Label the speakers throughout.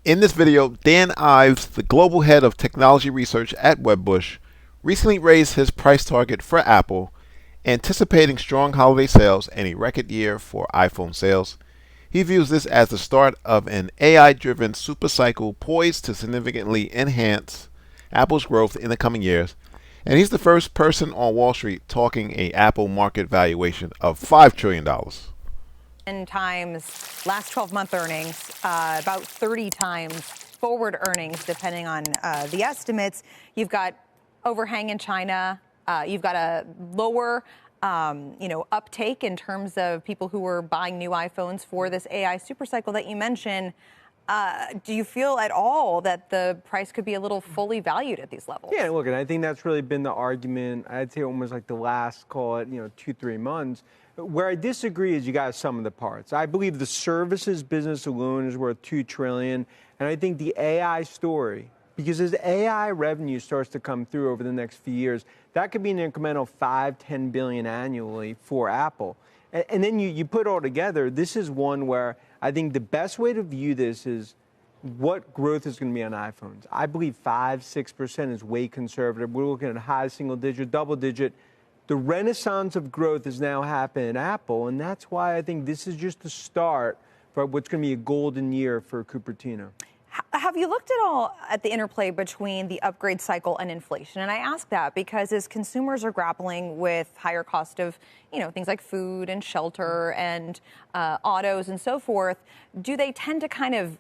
Speaker 1: In this video, Dan Ives, the global head of technology research at Wedbush, recently raised his price target for Apple, anticipating strong holiday sales and a record year for iPhone sales. He views this as the start of an AI-driven supercycle poised to significantly enhance Apple's growth in the coming years. And he's the first person on Wall Street talking a Apple market valuation of $5 trillion.
Speaker 2: 10 times last 12-month earnings, about 30 times forward earnings, depending on the estimates. You've got overhang in China. You've got a lower, uptake in terms of people who were buying new iPhones for this AI supercycle that you mentioned. Do you feel at all that the price could be a little fully valued at these levels?
Speaker 3: Yeah, look, and I think that's really been the argument, I'd say almost like the last, call it, 2-3 months. Where I disagree is you got some of the parts. I believe the services business alone is worth $2 trillion, and I think the AI story, because as AI revenue starts to come through over the next few years, that could be an incremental $5-10 billion annually for Apple. And then you put it all together, this is one where I think the best way to view this is what growth is going to be on iPhones. I believe 5-6% is way conservative. We're looking at high single digit, double digit. The renaissance of growth has now happened at Apple, and that's why I think this is just the start for what's going to be a golden year for Cupertino.
Speaker 2: Have you looked at all at the interplay between the upgrade cycle and inflation? And I ask that because as consumers are grappling with higher cost of, things like food and shelter and autos and so forth, do they tend to kind of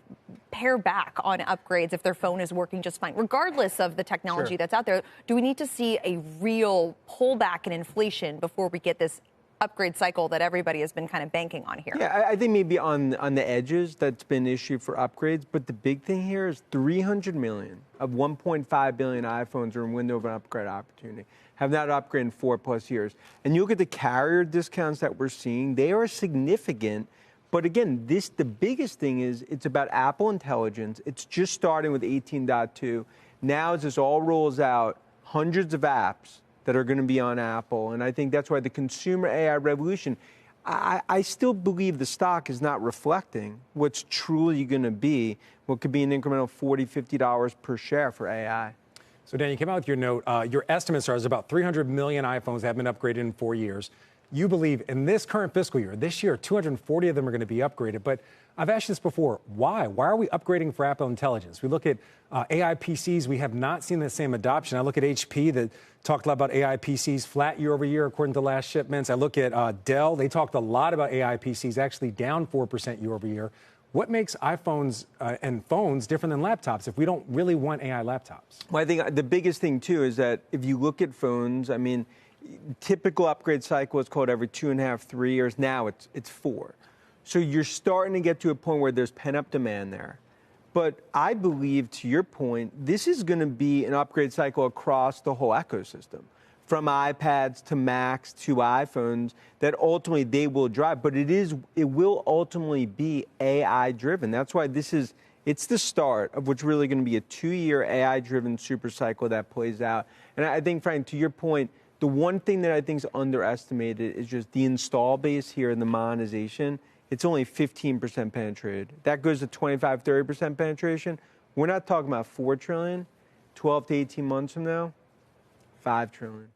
Speaker 2: pare back on upgrades if their phone is working just fine, regardless of the technology that's out there? Do we need to see a real pullback in inflation before we get this upgrade cycle that everybody has been kind of banking on here?
Speaker 3: Yeah, I think maybe on the edges that's been an issue for upgrades, but the big thing here is 300 million of 1.5 billion iPhones are in window of an upgrade opportunity, have not upgraded in 4+ years. And you look at the carrier discounts that we're seeing, they are significant. But again, the biggest thing is it's about Apple Intelligence. It's just starting with 18.2. Now as this all rolls out, hundreds of apps that are going to be on Apple. And I think that's why the consumer AI revolution, I still believe the stock is not reflecting what's truly going to be, what could be an incremental $40, $50 per share for AI.
Speaker 4: So Dan, you came out with your note. Your estimates are about 300 million iPhones have been upgraded in 4 years. You believe in this current fiscal year, this year, 240 of them are going to be upgraded. But I've asked you this before. Why? Why are we upgrading for Apple Intelligence? We look at AI PCs. We have not seen the same adoption. I look at HP that talked a lot about AI PCs flat year over year, according to last shipments. I look at Dell. They talked a lot about AI PCs, actually down 4% year over year. What makes iPhones and phones different than laptops if we don't really want AI laptops?
Speaker 3: Well, I think the biggest thing, too, is that if you look at phones, I mean, typical upgrade cycle is called every 2.5, 3 years. Now it's 4. So you're starting to get to a point where there's pent-up demand there. But I believe, to your point, this is going to be an upgrade cycle across the whole ecosystem, from iPads to Macs to iPhones, that ultimately they will drive. But it will ultimately be AI-driven. That's why it's the start of what's really going to be a 2-year AI-driven super cycle that plays out. And I think, Frank, to your point, the one thing that I think is underestimated is just the install base here and the monetization. It's only 15% penetrated. That goes to 25-30% penetration. We're not talking about $4 trillion. 12 to 18 months from now, $5 trillion.